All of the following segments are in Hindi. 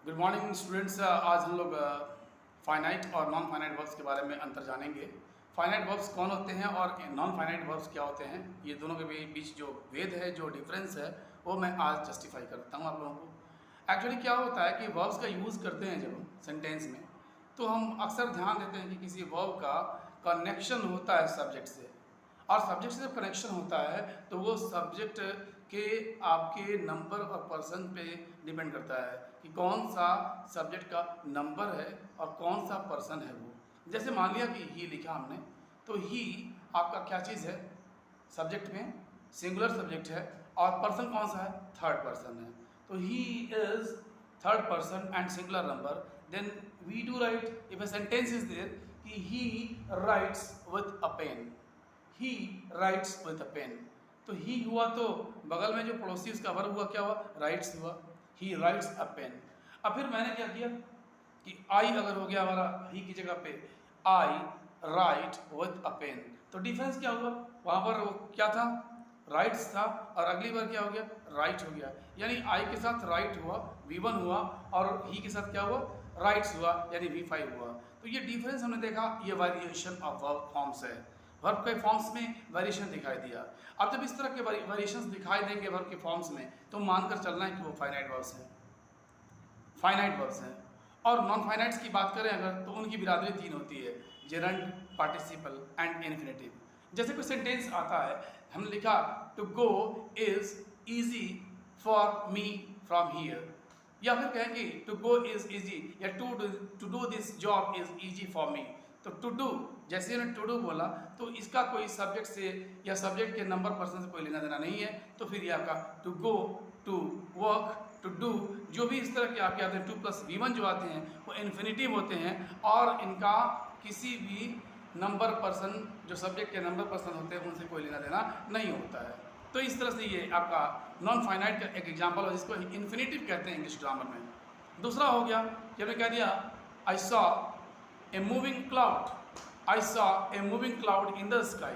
Good morning students. आज हम लोग फाइनाइट और नॉन फाइनाइट वर्ब्स के बारे में अंतर जानेंगे। फाइनाइट वर्ब्स कौन होते हैं और नॉन फाइनाइट वर्ब्स क्या होते हैं, ये दोनों के बीच जो भेद है, जो डिफरेंस है, वो मैं आज जस्टिफाई करता हूँ आप लोगों को। एक्चुअली क्या होता है कि वर्ब्स का यूज़ करते हैं जब हम सेंटेंस में, तो हम अक्सर ध्यान देते हैं कि किसी वर्ब का कनेक्शन होता है सब्जेक्ट से, और सब्जेक्ट से जब कनेक्शन होता है तो वो सब्जेक्ट के आपके नंबर और पर्सन पे डिपेंड करता है कि कौन सा सब्जेक्ट का नंबर है और कौन सा पर्सन है वो। जैसे मान लिया कि ही लिखा हमने, तो ही आपका क्या चीज़ है, सब्जेक्ट में सिंगुलर सब्जेक्ट है, और पर्सन कौन सा है, थर्ड पर्सन है। तो he is third person and singular number, then we do write if a sentence is there कि he writes with a pen, he writes with a pen. तो ही हुआ तो बगल में जो पड़ोसी उसका वर्ब हुआ, क्या हुआ, राइट्स हुआ, ही राइट्स अ पेन। अब फिर मैंने क्या किया कि आई अगर हो गया हमारा ही की जगह पे, आई राइट विथ अ पेन, तो डिफरेंस क्या हुआ, वहाँ पर वो क्या था, राइट्स था, और अगली बार क्या हो गया, राइट हो गया। यानी आई के साथ राइट हुआ, V1 हुआ, और ही के साथ क्या हुआ, राइट्स हुआ, यानी V5 हुआ। तो ये डिफरेंस हमने देखा, ये वेरिएशन ऑफ वर्ब फॉर्म्स है। वर्ब के फॉर्म्स में वेरिएशन दिखाई दिया। अब जब इस तरह के वेरिएशंस दिखाई देंगे वर्ब के फॉर्म्स में, तो मानकर चलना है कि वो फाइनाइट वर्ब्स हैं, फाइनाइट वर्ब्स हैं। और नॉन फाइनाइट्स की बात करें अगर, तो उनकी बिरादरी तीन होती है, जेरंड, पार्टिसिपल एंड इन्फिनेटिव। जैसे कोई सेंटेंस आता है, हमने लिखा to go is easy for me from here, या फिर कहेंगे टू गो इज ईजी, या to do this job is easy for me. तो टू डू, जैसे मैंने टू डू बोला, तो इसका कोई सब्जेक्ट से या सब्जेक्ट के नंबर पर्सन से कोई लेना देना नहीं है, तो फिर ये आपका to go, to work, to do, जो भी इस तरह के आपके आते हैं 2+V1 जो आते हैं वो इन्फिनेटिव होते हैं, और इनका किसी भी नंबर पर्सन, जो सब्जेक्ट के नंबर पर्सन होते हैं, उनसे कोई लेना देना नहीं होता है। तो इस तरह से ये आपका नॉन फाइनाइट का एक एग्जाम्पल है, जिसको इन्फिनेटिव कहते हैं इंग्लिश ग्रामर में। दूसरा हो गया कि हमने कह दिया I saw a moving cloud, I saw a moving cloud in the sky.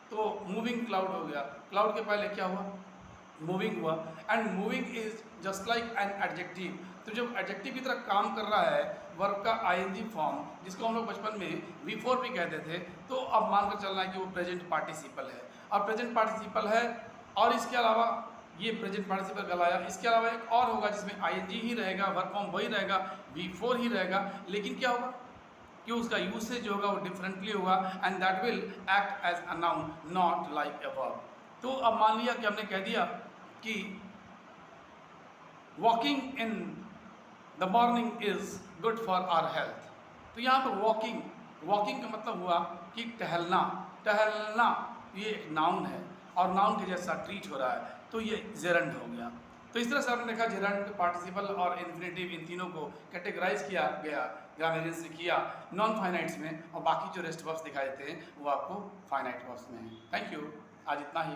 तो मूविंग क्लाउड हो गया, क्लाउड के पहले क्या हुआ, मूविंग हुआ, and moving is just like an adjective. तो जब एडजेक्टिव की तरह काम कर रहा है वर्ब का आईएनजी फॉर्म, जिसको हम लोग बचपन में V4 भी कहते थे, तो अब मानकर चलना है कि वो प्रेजेंट पार्टिसिपल है, और प्रेजेंट पार्टिसिपल है, और इसके अलावा ये प्रेजेंट पार्टिसिपल कहलाया। इसके अलावा एक और होगा जिसमें आईएनजी ही रहेगा, वर्ब फॉर्म वही रहेगा, V4 ही रहेगा, लेकिन क्या होगा कि उसका यूसेज जो होगा वो डिफरेंटली होगा, and that will act as a noun not like a verb. तो अब मान लिया कि हमने कह दिया कि walking in the morning is good for our health. तो यहाँ पर वॉकिंग, वॉकिंग का मतलब हुआ कि टहलना, टहलना ये एक नाउन है, और नाउन के जैसा ट्रीट हो रहा है, तो ये जेरंड हो गया। तो इस तरह से आपने देखा जेरंड, पार्टिसिपल और इन्फिनेटिव, इन तीनों को कैटेगराइज किया गया ग्रामेरियंस ने किया नॉन फाइनाइट्स में, और बाकी जो रेस्ट वर्ब्स दिखाए थे वो आपको फाइनाइट वर्ब्स में हैं। थैंक यू, आज इतना ही।